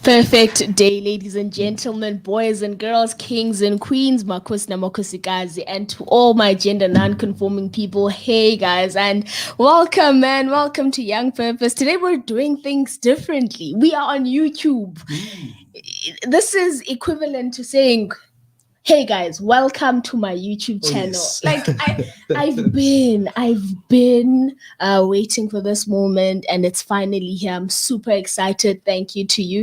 Perfect day, ladies and gentlemen, boys and girls, kings and queens, makos na makosikazi, and to all my gender non-conforming people, hey guys, and welcome, man. Welcome to Young Purpose. Today we're doing things differently. We are on YouTube. This is equivalent to saying, hey guys, welcome to my YouTube channel. Yes. Like I've been waiting for this moment, and it's finally here. I'm super excited. Thank you to you.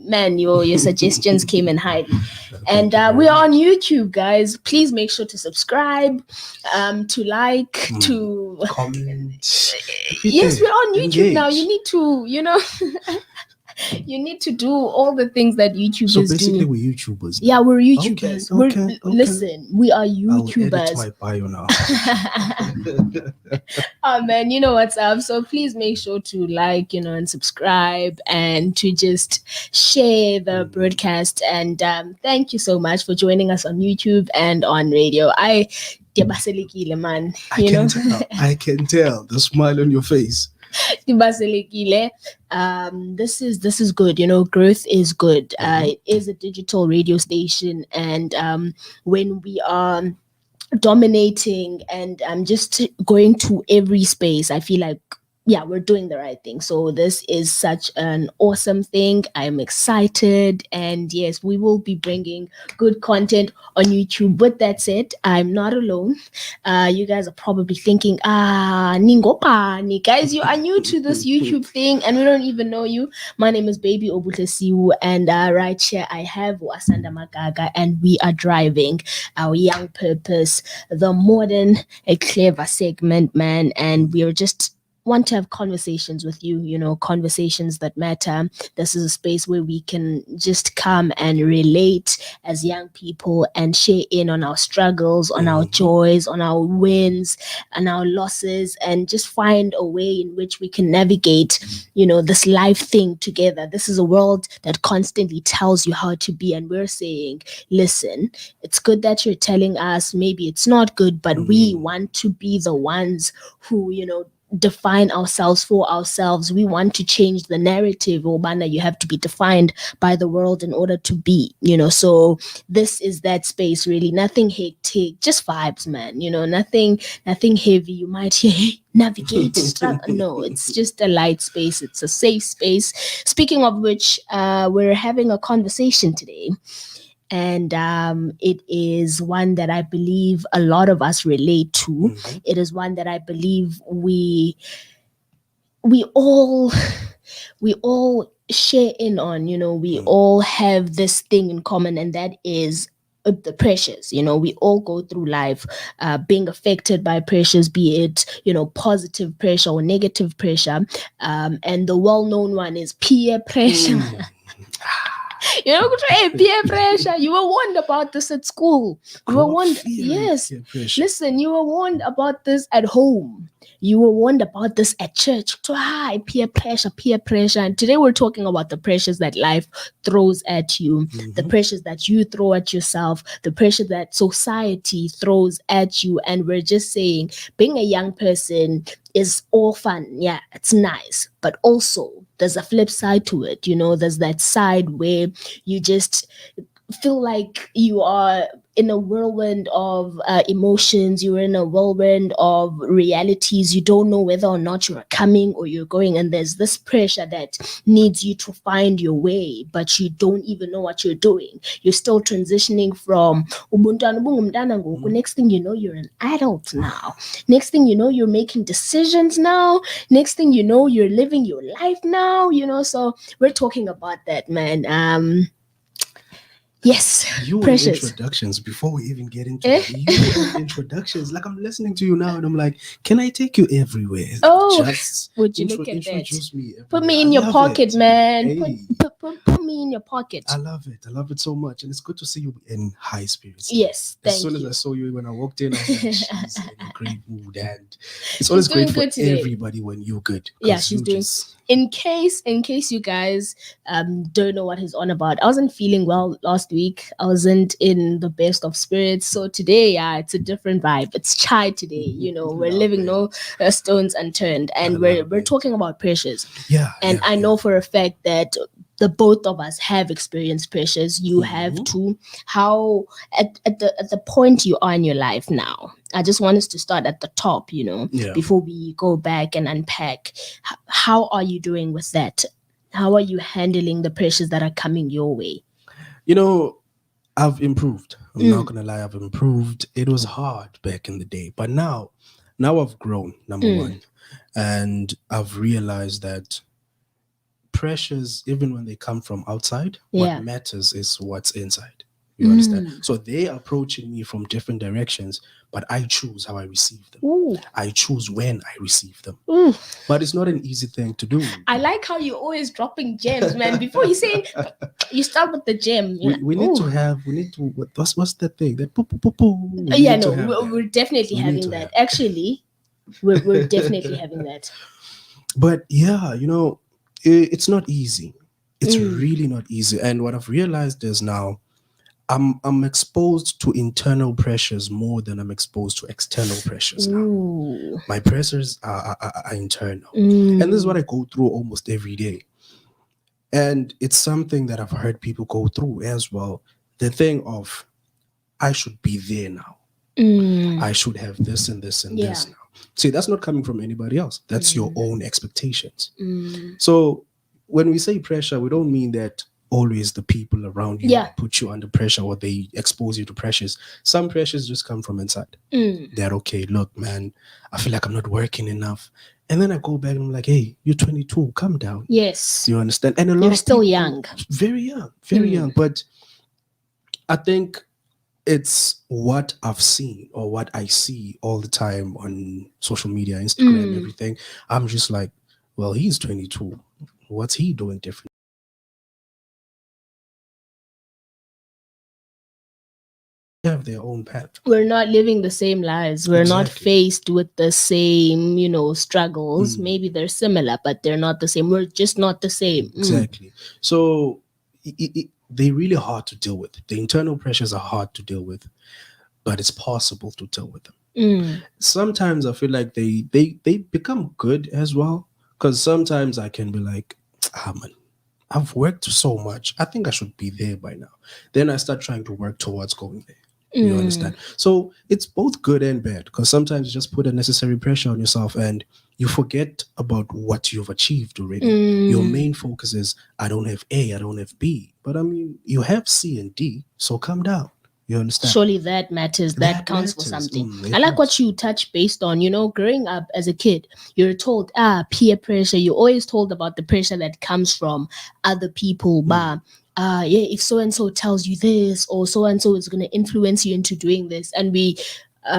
Man, your suggestions came in highly, and we are on YouTube, guys. Please make sure to subscribe, to like, to comment. yes, we're on YouTube now. Engage. You need to, you need to do all the things that YouTube So is basically, doing. we're YouTubers. Yeah, we're YouTubers. Okay. Listen, we are I'll edit YouTubers. my bio now. Oh man, you know what's up. So please make sure to like, and subscribe, and to just share the broadcast. And thank you so much for joining us on YouTube and on radio. Man. I can tell the smile on your face. This is good. Growth is good. It is a digital radio station, and when we are dominating and just going to every space, I feel like, yeah, we're doing the right thing. So this is such an awesome thing. I'm excited, and yes, we will be bringing good content on YouTube. With that said, I'm not alone. You guys are probably thinking, ningopani, guys, you are new to this YouTube thing, and we don't even know you. My name is Baby Sihu, and right here I have Asanda Magaga, and we are driving our Young Purpose, the modern, clever segment, man, and we are just want to have conversations with you, conversations that matter. This is a space where we can just come and relate as young people and share in on our struggles, on our joys, on our wins, and our losses, and just find a way in which we can navigate, this life thing together. This is a world that constantly tells you how to be, and we're saying, listen, it's good that you're telling us maybe it's not good, but we want to be the ones who, define ourselves for ourselves. We want to change the narrative. Obana, you have to be defined by the world in order to be, so this is that space, really. Nothing hectic, just vibes, man. Nothing heavy. You might hear navigate no, it's just a light space. It's a safe space. Speaking of which, we're having a conversation today, and it is one that I believe a lot of us relate to. It is one that I believe we all share in on. We all have this thing in common, and that is the pressures. We all go through life being affected by pressures, be it positive pressure or negative pressure, and the well-known one is peer pressure. Peer pressure. You were warned about this at school. You were warned. Yes. Listen, you were warned about this at home. You were warned about this at church. Peer pressure. And today we're talking about the pressures that life throws at you, the pressures that you throw at yourself, the pressure that society throws at you. And we're just saying, being a young person is all fun. Yeah, it's nice. But also, there's a flip side to it. There's that side where you just feel like you are in a whirlwind of emotions. You're in a whirlwind of realities. You don't know whether or not you're coming or you're going. And there's this pressure that needs you to find your way, but you don't even know what you're doing. You're still transitioning from next thing you know, you're an adult now. Next thing you know, you're making decisions now. Next thing you know, you're living your life now. So we're talking about that, man. Yes, you precious introductions before we even get into it. You introductions. Like, I'm listening to you now, and I'm like, can I take you everywhere? Just would you look at introduce that? me. Everywhere. Put me in your pocket, man. Hey. Put me in your pocket. I love it so much, and it's good to see you in high spirits. Yes, as soon as I saw you when I walked in, I was like, she's in a great mood, and it's always great for everybody when you're good. Yeah, she's doing. In case you guys don't know what he's on about, I wasn't feeling well last week. I wasn't in the best of spirits. So today, it's a different vibe. It's chai today. We're leaving no stones unturned, and we're talking about pressures. Yeah. And I know for a fact that the both of us have experienced pressures. You have to, how at the point you are in your life now. I just want us to start at the top, before we go back and unpack. How are you doing with that? How are you handling the pressures that are coming your way? You know, I've improved. I'm not gonna lie, I've improved. It was hard back in the day, but now I've grown, number one, and I've realized that pressures, even when they come from outside, what matters is what's inside. You understand? So they approaching me from different directions, but I choose how I receive them. Ooh. I choose when I receive them. Ooh. But it's not an easy thing to do. I like how you're always dropping gems, man. Before you say, you start with the gem. We need to, what's that thing? That poo, poo, poo, poo. We're definitely having that. Actually, we're definitely having that. But yeah, it's not easy. It's really not easy. And what I've realized is now I'm exposed to internal pressures more than I'm exposed to external pressures now. Ooh. My pressures are internal. And this is what I go through almost every day. And it's something that I've heard people go through as well. The thing of, I should be there now. I should have this and this and this now. See, that's not coming from anybody else. That's your own expectations. So when we say pressure, we don't mean that always the people around you put you under pressure or they expose you to pressures. Some pressures just come from inside. They're okay, look, man, I feel like I'm not working enough. And then I go back and I'm like, hey, you're 22, calm down. Yes. You understand? And you're still young. Very young. But I think it's what I've seen or what I see all the time on social media, Instagram, everything. I'm just like, well, he's 22. What's he doing different? Have their own path. We're not living the same lives. We're not faced with the same, struggles. Maybe they're similar, but they're not the same. We're just not the same. Exactly. So they're really hard to deal with. The internal pressures are hard to deal with, but it's possible to deal with them. Sometimes I feel like they become good as well, because sometimes I can be like, man, I've worked so much. I think I should be there by now. Then I start trying to work towards going there. You understand? So it's both good and bad, because sometimes you just put unnecessary pressure on yourself and you forget about what you've achieved already. Your main focus is, I don't have A, I don't have B. But I mean, you have C and D, so calm down. You understand? Surely that matters. That counts matters. For something. I like what you touched based on, growing up as a kid, you're told, peer pressure. You're always told about the pressure that comes from other people. If so-and-so tells you this, or so-and-so is going to influence you into doing this. And we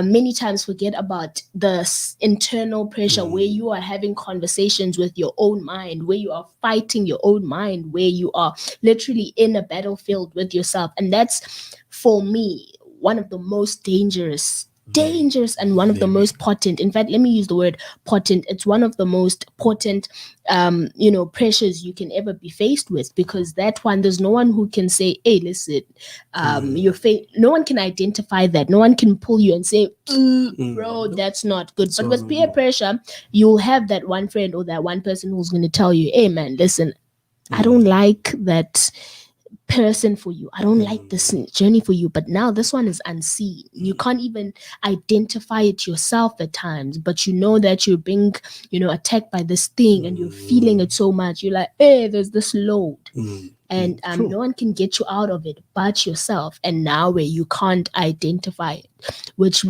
many times forget about the internal pressure where you are having conversations with your own mind, where you are fighting your own mind, where you are literally in a battlefield with yourself. And that's, for me, one of the most dangerous and one of the most potent. In fact, let me use the word potent. It's one of the most potent pressures you can ever be faced with, because that one, there's no one who can say, hey, listen, no one can identify that. No one can pull you and say, bro, that's not good. But with peer pressure, you'll have that one friend or that one person who's going to tell you, hey man, listen, I don't like that person for you. I don't like this journey for you, but now this one is unseen. You can't even identify it yourself at times, but you know that you're being, attacked by this thing, and you're feeling it so much. You're like, hey, there's this load. And no one can get you out of it but yourself. And now where you can't identify it, which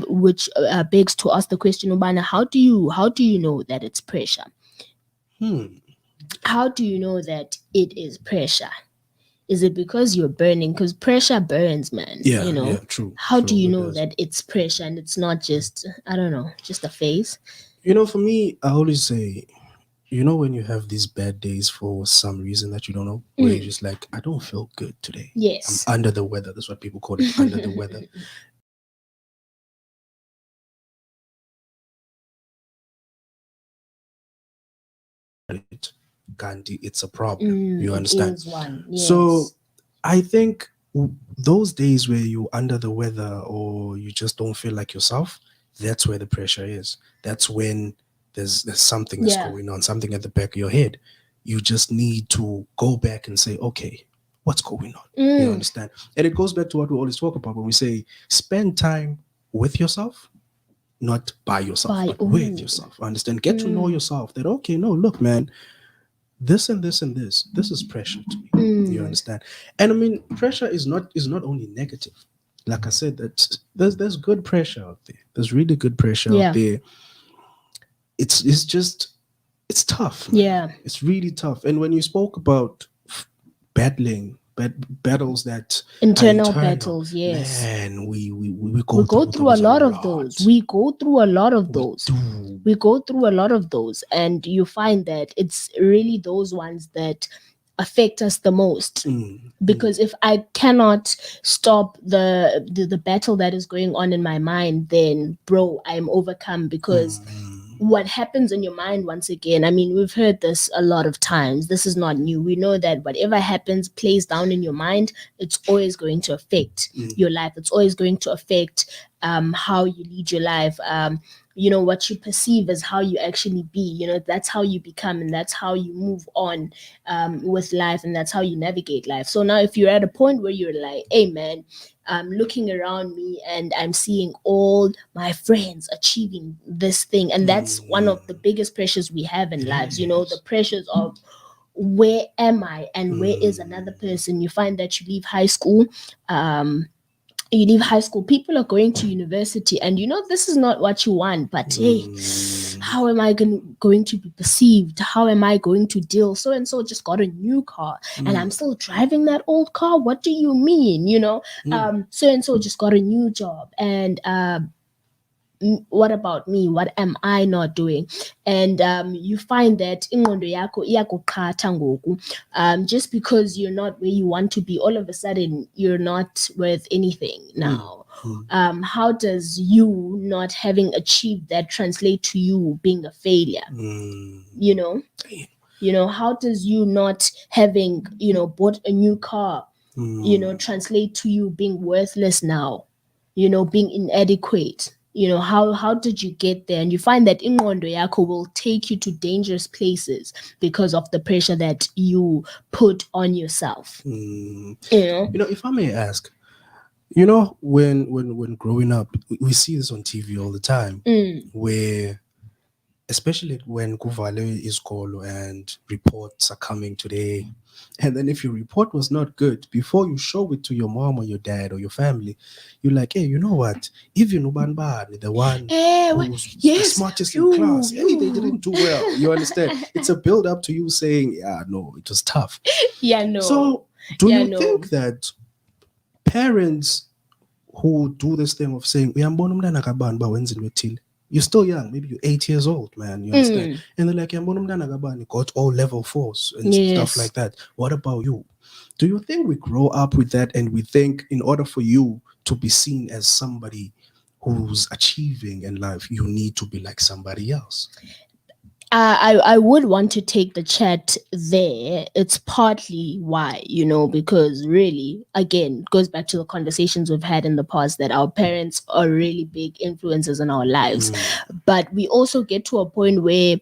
begs to ask the question, Ubana, how do you know that it's pressure? How do you know that it is pressure? Is it because you're burning? Because pressure burns, man. Yeah, true. How do you know that it's pressure and it's not just, I don't know, just a phase? For me, I always say, when you have these bad days for some reason that you don't know, where you're just like, I don't feel good today. Yes. I'm under the weather. That's what people call it, under the weather. Gandhi, it's a problem. You understand? It is one. Yes. So I think those days where you're under the weather or you just don't feel like yourself, that's where the pressure is. That's when there's something that's going on, something at the back of your head. you just need to go back and say, okay, what's going on? You understand? And it goes back to what we always talk about when we say spend time with yourself, not by yourself, By but with yourself. Understand? Get to know yourself that, okay, no, look, man, this and this and this is pressure to me. You understand? And I mean, pressure is not only negative. Like I said, that there's good pressure out there. There's really good pressure out yeah, there. It's just it's tough, man. yeah. It's really tough. And when you spoke about battling battles that are Internal internal, battles, yes. man, we We go go through through a those a lot of those. lot. We go through a lot of We those. do. We go through a lot of those, and you find that it's really those ones that affect us the most. Because if I cannot stop the battle that is going on in my mind, then bro, I'm overcome. Because what happens in your mind, once again, I mean, we've heard this a lot of times, this is not new. We know that whatever happens plays down in your mind, it's always going to affect your life. It's always going to affect how you lead your life. What you perceive as how you actually be, that's how you become, and that's how you move on with life, and that's how you navigate life. So now if you're at a point where you're like, hey man, I'm looking around me and I'm seeing all my friends achieving this thing, and that's one of the biggest pressures we have in lives, the pressures of where am I and where is another person. You find that um you leave high school, people are going to university, and this is not what you want, but hey, how am I going to be perceived? How am I going to deal? So and so just got a new car, and I'm still driving that old car. What do you mean? So and so just got a new job, and what about me? What am I not doing? And you find that ingqondo yakho iyakuqhatha ngoku. Just because you're not where you want to be, all of a sudden you're not worth anything now. How does you not having achieved that translate to you being a failure? You know, how does you not having bought a new car, translate to you being worthless now, being inadequate? How did you get there? And you find that ingqondo yakho will take you to dangerous places because of the pressure that you put on yourself. If I may ask, when growing up, we see this on TV all the time, where especially when kuvale isikolo and reports are coming today, and then if your report was not good, before you show it to your mom or your dad or your family, you're like, hey, you know what, even ubanbani, the one who's the Yes, smartest in class, hey, they didn't do well. You understand? It's a build up to you saying, yeah, no, it was tough. Yeah, no. So do Yeah, you no. think that parents who do this thing of saying, "Uyambona umntana kabani uba wenza into ethile," you're still young, maybe you're 8 years old, man, you understand? And they're like, "Uyambona umntana kabani got all level 4s and stuff like that. What about you?" Do you think we grow up with that and we think in order for you to be seen as somebody who's achieving in life, you need to be like somebody else? I would want to take the chat there. It's partly why, because really, again, it goes back to the conversations we've had in the past that our parents are really big influences in our lives. But we also get to a point where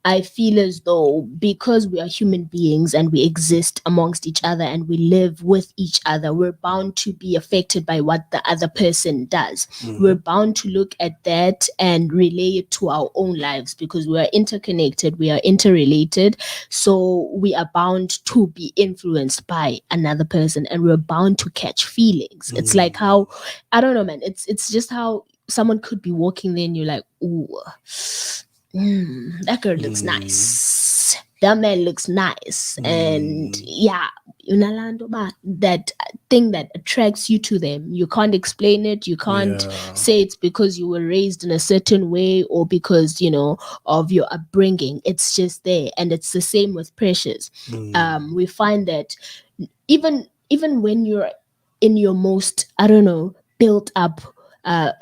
I feel as though because we are human beings and we exist amongst each other and we live with each other, we're bound to be affected by what the other person does. We're bound to look at that and relay it to our own lives because we are interconnected, we are interrelated. So we are bound to be influenced by another person and we're bound to catch feelings. It's like how, I don't know, man, it's just how someone could be walking there and you're like, ooh, that girl looks nice. That man looks nice. And yeah, that thing that attracts you to them. You can't explain it. You can't say it's because you were raised in a certain way or because, of your upbringing. It's just there. And it's the same with pressures. We find that even when you're in your most, I don't know, built up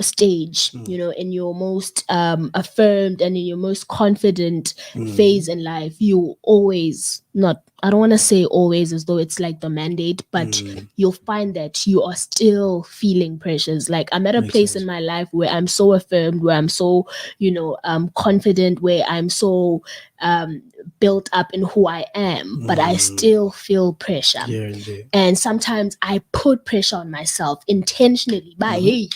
stage, in your most affirmed and in your most confident phase in life, you always, not, I don't want to say always as though it's like the mandate, but you'll find that you are still feeling pressures. Like, I'm at a Makes place sense. in my life where I'm so affirmed, where I'm so, confident, where I'm so built up in who I am, but I still feel pressure. Here and there. And sometimes I put pressure on myself intentionally by, hey,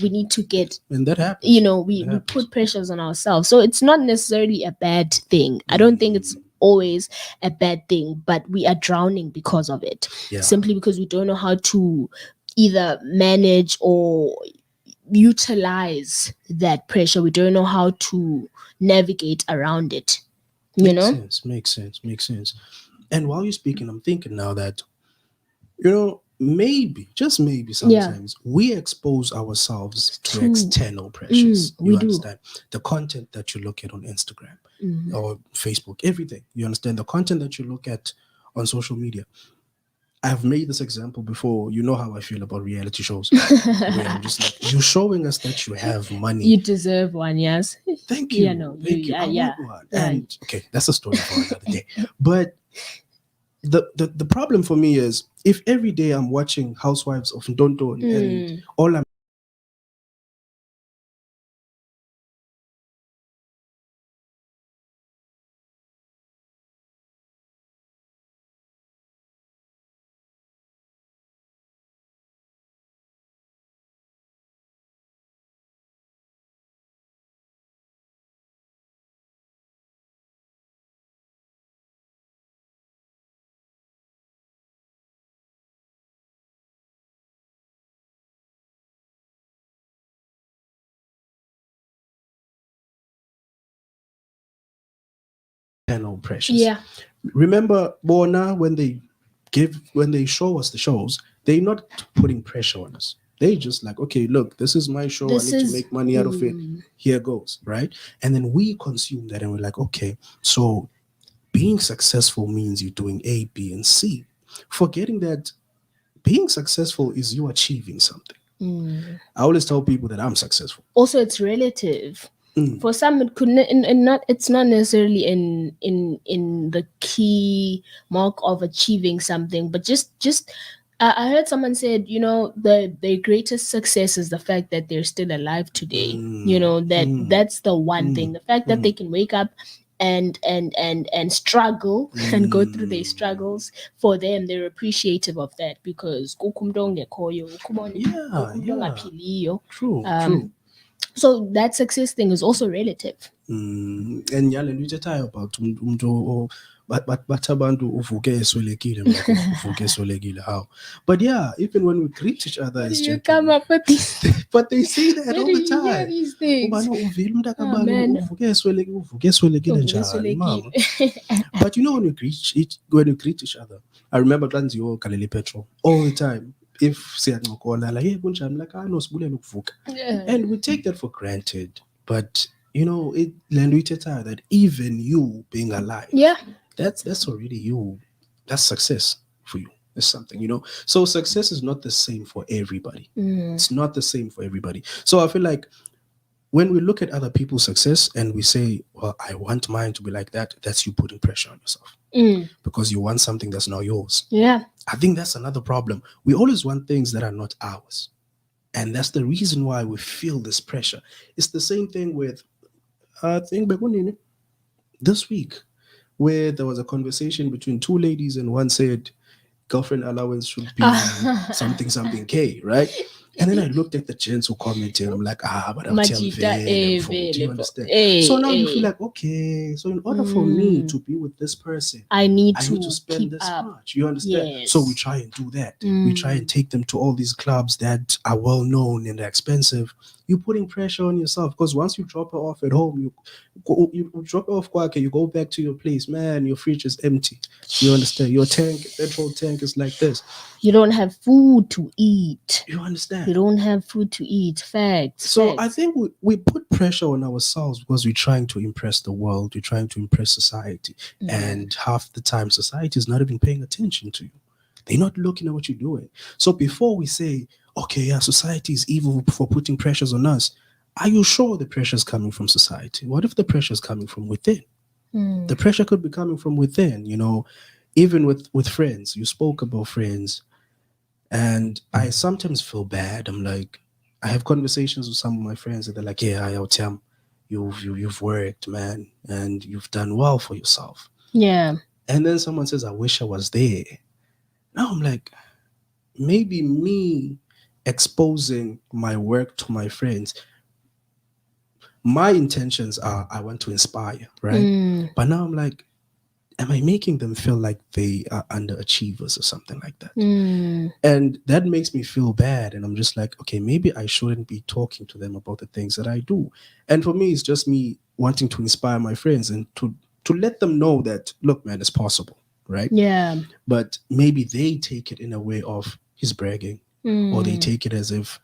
we need to get, And that happens. we It happens. put pressures on ourselves. So it's not necessarily a bad thing. I don't think it's always a bad thing, but we are drowning because of it. Yeah. Simply because we don't know how to either manage or utilize that pressure. We don't know how to navigate around it. Makes sense. Makes sense. Makes sense. And while you're speaking, I'm thinking now that, maybe, just maybe, sometimes we expose ourselves to external pressures. we You do. understand? The content that you look at on Instagram or Facebook, everything. You understand? The content that you look at on social media. I've made this example before. You know how I feel about reality shows. Where I'm just like, you're showing us that you have money. You deserve one, yes. Thank you. Yeah, no, Thank you. I yeah. want one. And okay, that's a story for another day. But the problem for me is, if every day I'm watching Housewives of Ndonton and all I'm external pressures. Yeah. Remember Bona, when they show us the shows, they're not putting pressure on us. They just like, okay, look, this is my show. This I need to is make money out of it. Here goes, right? And then we consume that and we're like, okay, so being successful means you're doing A, B, and C. Forgetting that being successful is you achieving something. I always tell people that I'm successful. Also, it's relative. For some, it couldn't, and not. It's not necessarily in the key mark of achieving something, but just. I heard someone said, the greatest success is the fact that they're still alive today. That's the one thing. The fact that they can wake up and struggle and go through their struggles, for them, they're appreciative of that, because True. so that success thing is also relative. And yale luthethayo about umuntu bathi abantu uvuke eswelekile, uvuke eswelekile, how? But yeah, even when we greet each other as You come up with these. but they say that Where all do the you hear time. these things? Ubani uvile umntu Oh, akabani man. uvuke eswelekile njani, mama? But when we greet each other, I remember xa ndiyo Galilei petrol all the time. If siyancokola like, hey, kunjani, like, no sibulele ukuvuka. And we take that for granted. But that even you being alive, that's already you. That's success for you. It's something. So success is not the same for everybody. It's not the same for everybody. So I feel like when we look at other people's success and we say, well, I want mine to be like that, that's you putting pressure on yourself. Because you want something that's not yours. Yeah. I think that's another problem. We always want things that are not ours. And that's the reason why we feel this pressure. It's the same thing with, I think, this week, where there was a conversation between two ladies and one said girlfriend allowance should be something K, right? And then I looked at the gents who commented, and I'm like, but I'll tell you. Do you understand? So now you feel like, okay, so in order for me to be with this person, I need to spend this up. much. You understand? Yes. So we try and do that. We try and take them to all these clubs that are well known and they're expensive. You're putting pressure on yourself, because once you drop her off at home, you drop her off quick, you go back to your place, man, your fridge is empty. You understand? Your petrol tank is like this. You don't have food to eat. You understand? You don't have food to eat. Facts. So I think we put pressure on ourselves because we're trying to impress the world. We're trying to impress society. And half the time, society is not even paying attention to you. They're not looking at what you're doing. So before we say, okay, yeah, society is evil for putting pressures on us. Are you sure the pressure is coming from society? What if the pressure is coming from within? The pressure could be coming from within, even with friends. You spoke about friends, and I sometimes feel bad. I'm like, I have conversations with some of my friends, and they're like, "Yeah, Tim, you've worked, man, and you've done well for yourself." Yeah. And then someone says, "I wish I was there." Now I'm like, maybe me exposing my work to my friends, my intentions are I want to inspire, right? But now I'm like, am I making them feel like they are underachievers or something like that? And that makes me feel bad. And I'm just like, okay, maybe I shouldn't be talking to them about the things that I do. And for me, it's just me wanting to inspire my friends and to let them know that, look, man, it's possible, right? Yeah. But maybe they take it in a way of he's bragging, or they take it as if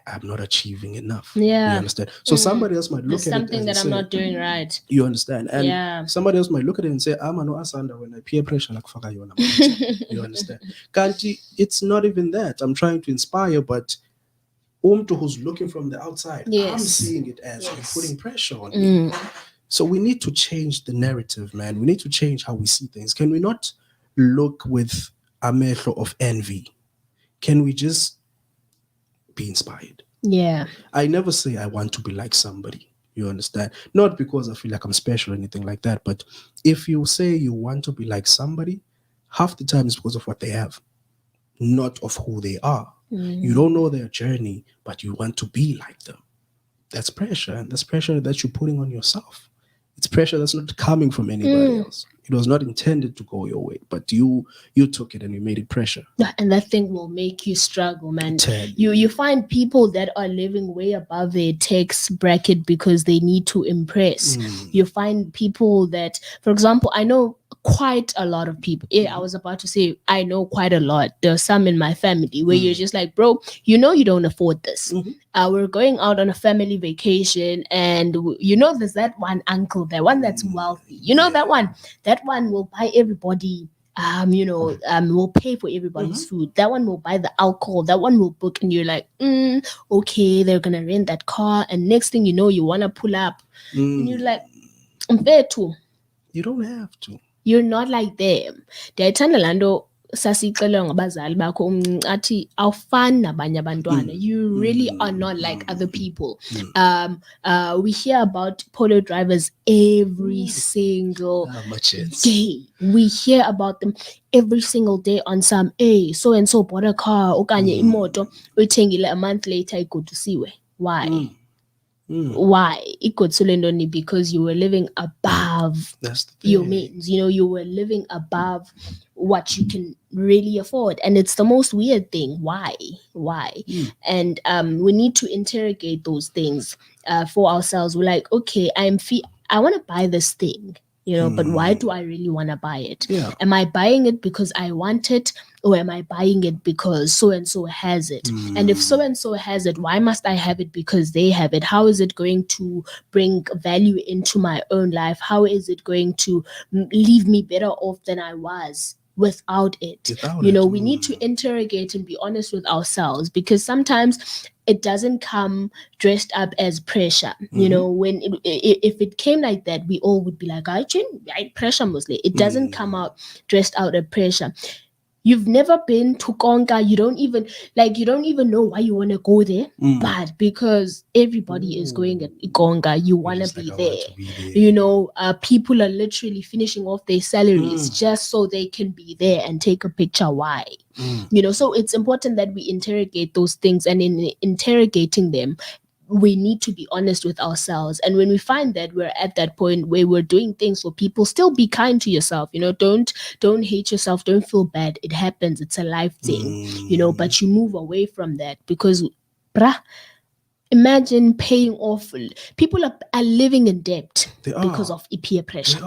I'm not achieving enough. Yeah. You understand? So somebody else might There's look at it something and that I'm say, not doing right. you understand? And Yeah. somebody else might look at it and say, I'm no Asanda when I peer pressure like fuck you. You understand? Kanti, it's not even that. I'm trying to inspire, but umtu who's looking from the outside, I'm Yes. seeing it as you're putting pressure on me. So we need to change the narrative, man. We need to change how we see things. Can we not look with a metro of envy? Can we just be inspired? Yeah. I never say I want to be like somebody. You understand? Not because I feel like I'm special or anything like that, but if you say you want to be like somebody, half the time it's because of what they have, not of who they are. You don't know their journey, but you want to be like them. That's pressure, and that's pressure that you're putting on yourself. It's pressure that's not coming from anybody else. It was not intended to go your way, but you took it and you made it pressure. And that thing will make you struggle, man. Tell You find people that are living way above their tax bracket because they need to impress. You find people that, for example, I know quite a lot of people. Yeah, I was about to say I know quite a lot. There's some in my family where you're just like, bro, you don't afford this. We're going out on a family vacation, and there's that one uncle, that one that's wealthy. That one will buy everybody will pay for everybody's food. That one will buy the alcohol. That one will book, and you're like, okay, they're gonna rent that car, and next thing you know, you wanna pull up, and you're like, I'm there too. You don't have to. You're not like them. Ndiyayithanda laa nto sasiyixelelwa ngabazali bakho umncinci athi awufani nabanye abantwana. You really are not like other people. We hear about polo drivers every single day. We hear about them every single day on some, so and so bought a car okanye imoto uyithengile a month later igodusisiwe. Why? Why? Because you were living above your means. You were living above what you can really afford, and it's the most weird thing. Why? And we need to interrogate those things for ourselves. We're like, okay, I want to buy this thing, but why do I really want to buy it? Am I buying it because I want it, or am I buying it because so and so has it? And if so and so has it, why must I have it because they have it? How is it going to bring value into my own life? How is it going to leave me better off than I was without it? We need to interrogate and be honest with ourselves, because sometimes it doesn't come dressed up as pressure. When if it came like that, we all would be like, I pressure mostly. It doesn't come out dressed out as pressure. You've never been to Konga, you don't even know why you want to go there, but because everybody is going at Konga, you want to be there. People are literally finishing off their salaries just so they can be there and take a picture. Why? So it's important that we interrogate those things, and in interrogating them, we need to be honest with ourselves. And when we find that we're at that point where we're doing things for people, still be kind to yourself. Don't hate yourself. Don't feel bad. It happens. It's a life thing. But you move away from that, because imagine paying off. People are living in debt because of peer pressure.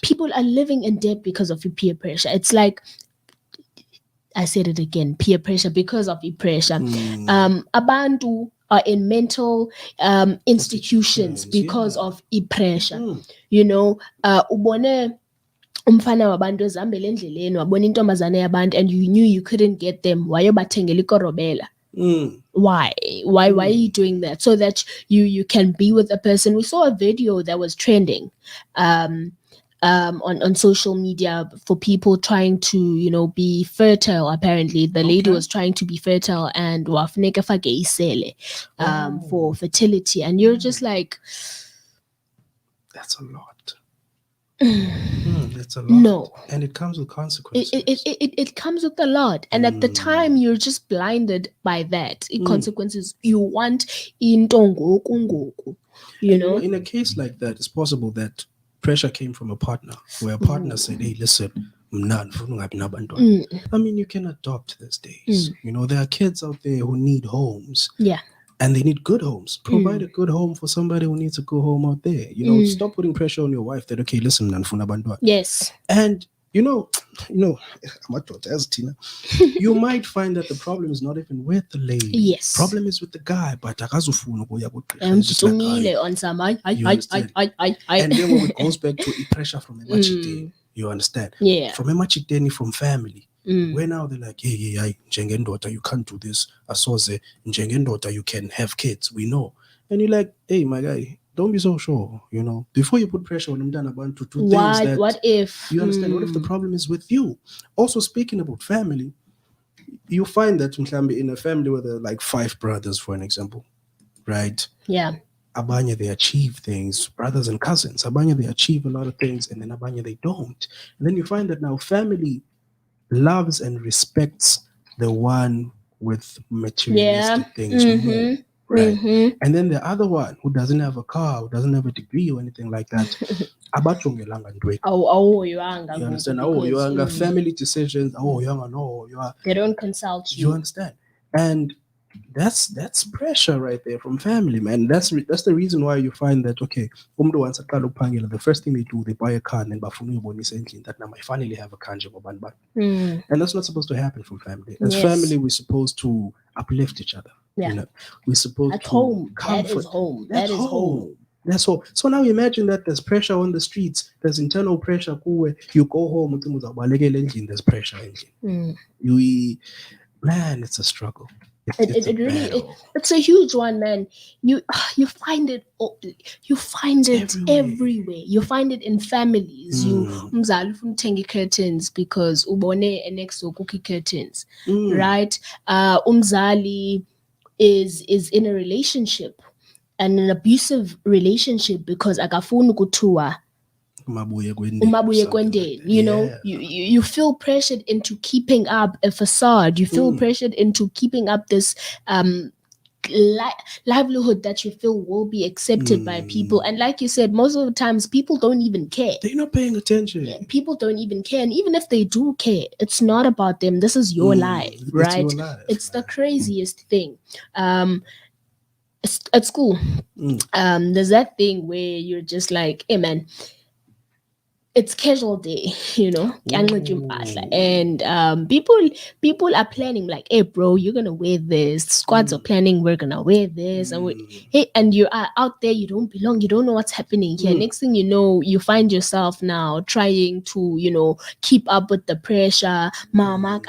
People are living in debt because of peer pressure. It's like, I said it again, peer pressure, because of pressure. Abantu are in mental institutions because of pressure. Ubone umfana wabantu ezihambela endleleni wabona intombazane yabantu and you knew you couldn't get them, wayobathengela ikorobela. Why are you doing that? So that you can be with a person. We saw a video that was trending on social media for people trying to be fertile. Apparently the lady was trying to be fertile and wafuneka fake isele for fertility, and you're just like, that's a lot. It's a lot. No. And it comes with consequences. It comes with a lot. And at the time, you're just blinded by that. Consequences. You want intongo kungoku. You know? In a case like that, it's possible that pressure came from a partner, where a partner said, hey, listen, I mean, you can adopt these days. There are kids out there who need homes. Yeah. And they need good homes. Provide a good home for somebody who needs a good home out there. Stop putting pressure on your wife that, okay, listen, nanfuna bandwa. Yes. And you might find that the problem is not even with the lady. Yes. Problem is with the guy, but akazufuna ukuya on some and then when it goes back to pressure from emachiteni, you understand? Yeah. From emachiteni, from family. Where now they're like, hey, njengendoda, you can't do this. Asoze, njengendoda, you can have kids. We know. And you're like, hey, my guy, don't be so sure. Before you put pressure on them, about to do things that. What if? You understand? What if the problem is with you? Also, speaking about family, you find that in a family where there are like 5 brothers, for an example, right? Yeah. Abanya, they achieve things, brothers and cousins. Abanya, they achieve a lot of things, and then Abanya, they don't. And then you find that now family loves and respects the one with materialistic things more, right? And then the other one who doesn't have a car, who doesn't have a degree or anything like that, you understand? Your family decisions. They don't consult you understand? And that's pressure right there from family, man. That's the reason why you find that, okay, the first thing they do, they buy a car and then that now I finally have a car. And that's not supposed to happen from family. As family, we're supposed to uplift each other. Yeah. We're supposed at to home. comfort. That is home. That is home. That's all. So now imagine that there's pressure on the streets. There's internal pressure. You go home, there's pressure. Man, it's a struggle. It really it's a huge one, man. You find it everywhere. You find it in families. You umzali ufuna uthenga curtains because ubone next door cookie curtains, right? Umzali is in a relationship, and an abusive relationship, because akafuni ukuthiwa umabuye kwendeni. You feel pressured into keeping up a facade. You feel pressured into keeping up this livelihood that you feel will be accepted by people. And like you said, most of the times people don't even care. They're not paying attention. People don't even care. And even if they do care, it's not about them. This is your life, right? It's the craziest thing. At school, there's that thing where you're just like, hey man, it's casual day, and people are planning like, hey bro, you're gonna wear this. Squads are planning, we're gonna wear this, and you are out there, you don't belong, you don't know what's happening here. Next thing you know, you find yourself now trying to keep up with the pressure. Mama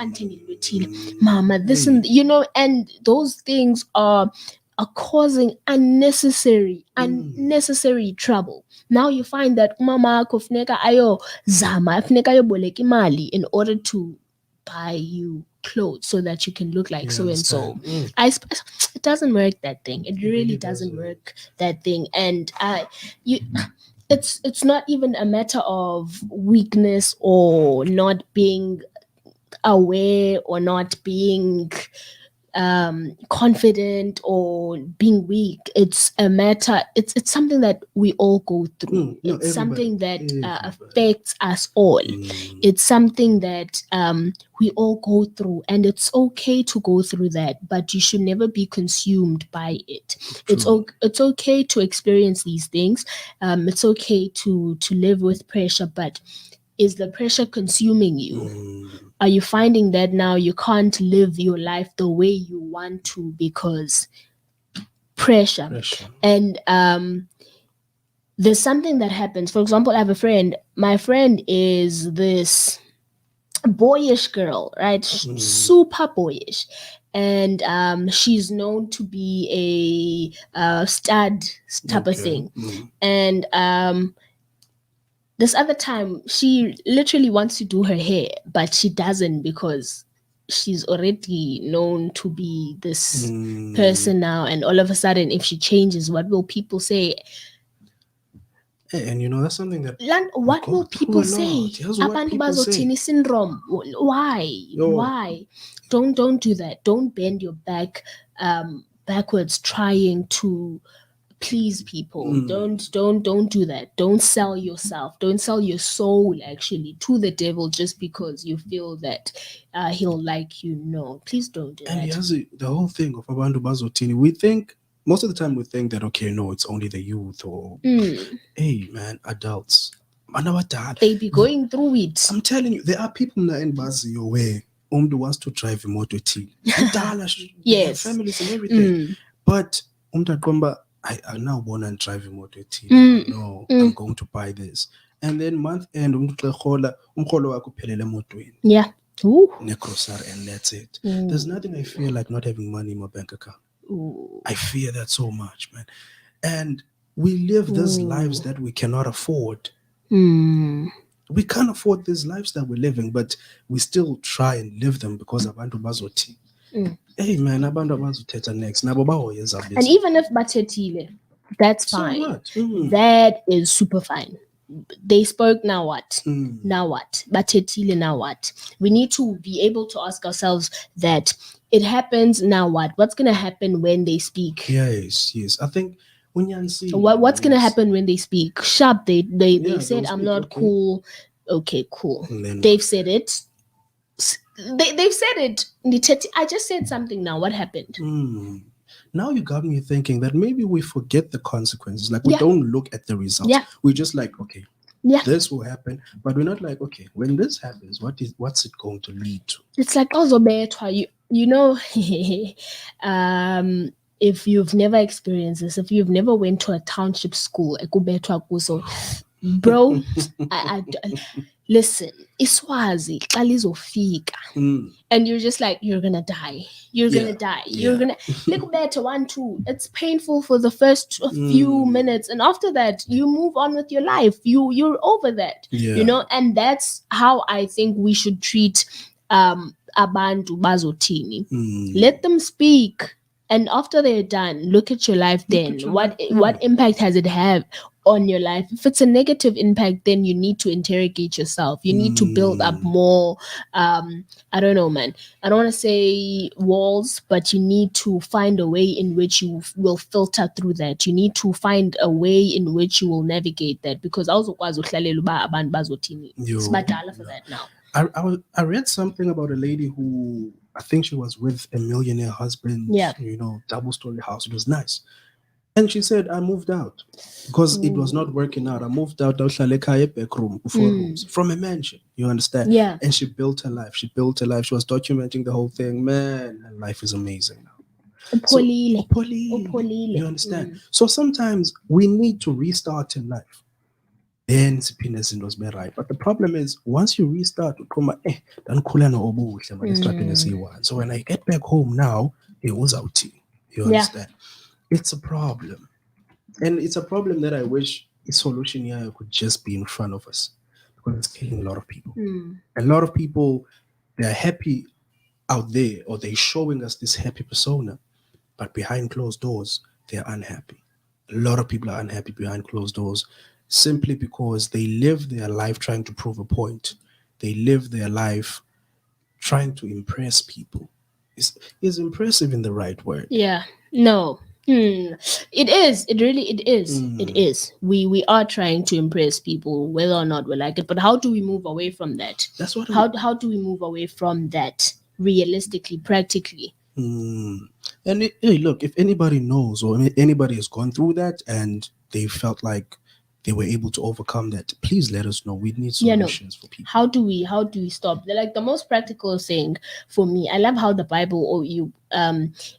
this, and those things are causing unnecessary trouble. Now you find that mama kufuneka ayo zama, kufuneka ayo boleka imali in order to buy you clothes so that you can look like so and so. It doesn't work, that thing. It really doesn't work, that thing. And it's not even a matter of weakness or not being aware or not being confident or being weak. It's a matter, it's something that we all go through. It's something that affects us all. It's something that we all go through, and it's okay to go through that, but you should never be consumed by it. It's okay to experience these things. It's okay to live with pressure, but is the pressure consuming you? Are you finding that now you can't live your life the way you want to because pressure? And there's something that happens. For example, I have a friend. My friend is this boyish girl, right? Super boyish. And she's known to be a stud type of Okay. thing. And this other time, she literally wants to do her hair, but she doesn't because she's already known to be this person now. And all of a sudden, if she changes, what will people say? And that's something that we What go will through people a say? lot. Here's what Abantu people say. bazothini syndrome. Why? Yo, Why? Don't do that. Don't bend your back backwards trying to please people. Don't do that. Don't sell yourself. Don't sell your soul actually to the devil just because you feel that he'll like you. No, please don't do and that. here's the whole thing of abantu bazotini. We think most of the time we think that okay, no, it's only the youth or hey man, adults. They be going through it. I'm telling you, there are people now in Bazio where umdu wants to drive a motor T. They have Yes. families and everything. But umdu akomba, I now want to drive a motor T. No, I'm going to buy this. And then month end umdu umkholo wakho uphelele emotweni. Yeah. Ooh. Necrosar, and that's it. There's nothing I fear like not having money in my bank account. I fear that so much, man. And we live these lives that we cannot afford. We can't afford these lives that we're living, but we still try and live them because abantu bazothi. Hey man, abantu abazothetha next. Nabo bahoyeza business. And even if bathetile, that's So fine. what? That is super fine. They spoke, now what? Now what? Bathetile, now what? We need to be able to ask ourselves that it happens, now what? What's going to happen when they speak? Yes. I think what's going to happen when they speak? Sharp, they said, I'm not okay. cool. Okay, cool. They've said it. They've said it. I just said something now. What happened? Now you got me thinking that maybe we forget the consequences. Like we don't look at the results. Yeah. We're just like, okay, this will happen, but we're not like, okay, when this happens, what's it going to lead to? It's like also better. You know, if you've never experienced this, if you've never went to a township school, bro, I listen, iswazi xalizofika and you're just like, you're gonna die, you're gonna little better 1 2. It's painful for the first few minutes, and after that you move on with your life. You're over that, and that's how I think we should treat abantu bazotini. Let them speak, and after they're done, look at your life then. What impact has it had on your life? If it's a negative impact, then you need to interrogate yourself. You need to build up more I don't know, man, I don't want to say walls, but you need to find a way in which you will filter through that. You need to find a way in which you will navigate that, because also abantu bazotini sibadala for that now. I read something about a lady who, I think she was with a millionaire husband, double story house. It was nice. And she said, I moved out because it was not working out. I moved out, back room, 4 rooms from a mansion. You understand? Yeah. And she built her life. She was documenting the whole thing. Man, her life is amazing now. Upholile. You understand? So sometimes we need to restart in life. Then siphinde was right. But the problem is, once you restart, so when I get back home now, it was out. You understand? It's a problem. And it's a problem that I wish a solution here could just be in front of us, because it's killing a lot of people. A lot of people, they're happy out there, or they're showing us this happy persona, but behind closed doors, they're unhappy. A lot of people are unhappy behind closed doors simply because they live their life trying to prove a point. They live their life trying to impress people. Is impressive in the right word? Yeah. No. It is. It really is. It is. We are trying to impress people, whether or not we like it. But how do we move away from that? That's what. How do we move away from that realistically, practically? And hey, look, if anybody knows, or anybody has gone through that and they felt like they were able to overcome that, please let us know. We need solutions for people. How do we stop? Like the most practical thing for me, I love how the Bible, or you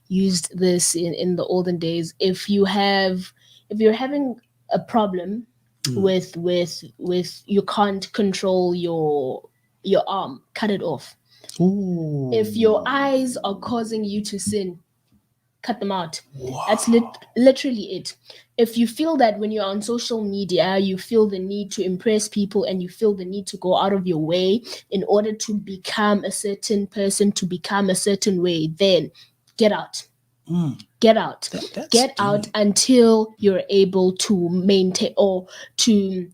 used this in the olden days. If you're having a problem with you can't control your arm, cut it off. Ooh. If your eyes are causing you to sin, cut them out. Wow. That's literally it. If you feel that when you're on social media, you feel the need to impress people and you feel the need to go out of your way in order to become a certain person, to become a certain way, then get out. Get out. Get out deep. until you're able to maintain or to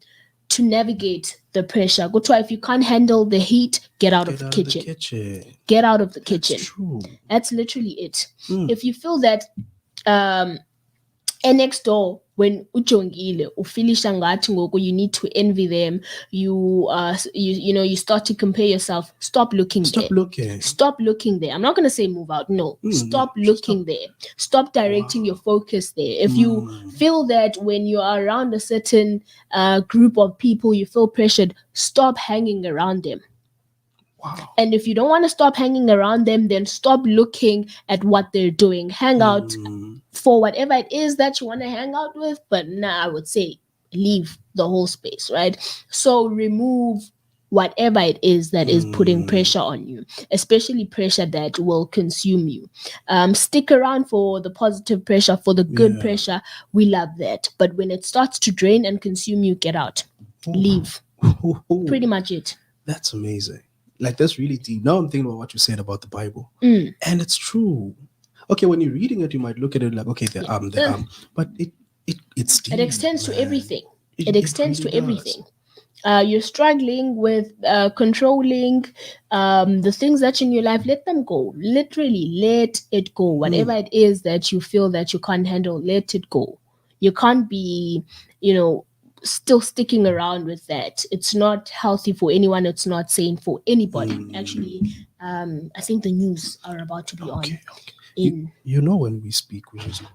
navigate the pressure. Go to, if you can't handle the heat, get out of the kitchen. Get out of the kitchen. True. That's literally it. If you feel that and next door when ujongile ufilisha ngathi ngoku you need to envy them, you start to compare yourself, stop looking there. Stop looking there. I'm not going to say move out, no. Stop looking there. Stop directing your focus there. If you feel that when you are around a certain group of people you feel pressured, stop hanging around them. Wow. And if you don't want to stop hanging around them, then stop looking at what they're doing. Hang out for whatever it is that you want to hang out with, but I would say leave the whole space, right? So remove whatever it is that is putting pressure on you, especially pressure that will consume you. Stick around for the positive pressure, for the good pressure. We love that. But when it starts to drain and consume you, get out. Leave. Pretty much it. That's amazing. Like, that's really deep. Now I'm thinking about what you said about the Bible. And it's true. Okay, when you're reading it, you might look at it like, okay, the arm. But it's deep. It extends to everything. It extends really to everything. You're struggling with controlling the things that's in your life, let them go. Literally, let it go. Whatever it is that you feel that you can't handle, let it go. You can't be, still sticking around with that. It's not healthy for anyone. It's not sane for anybody. Actually, I think the news are about to be on. Okay. When we speak, we usually...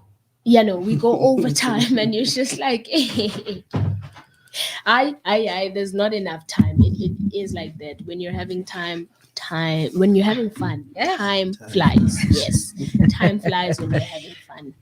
Yeah, no, we go over time and you're just like, there's not enough time. It is like that. When you're having when you're having fun, time flies. Yes, time flies when you're having fun.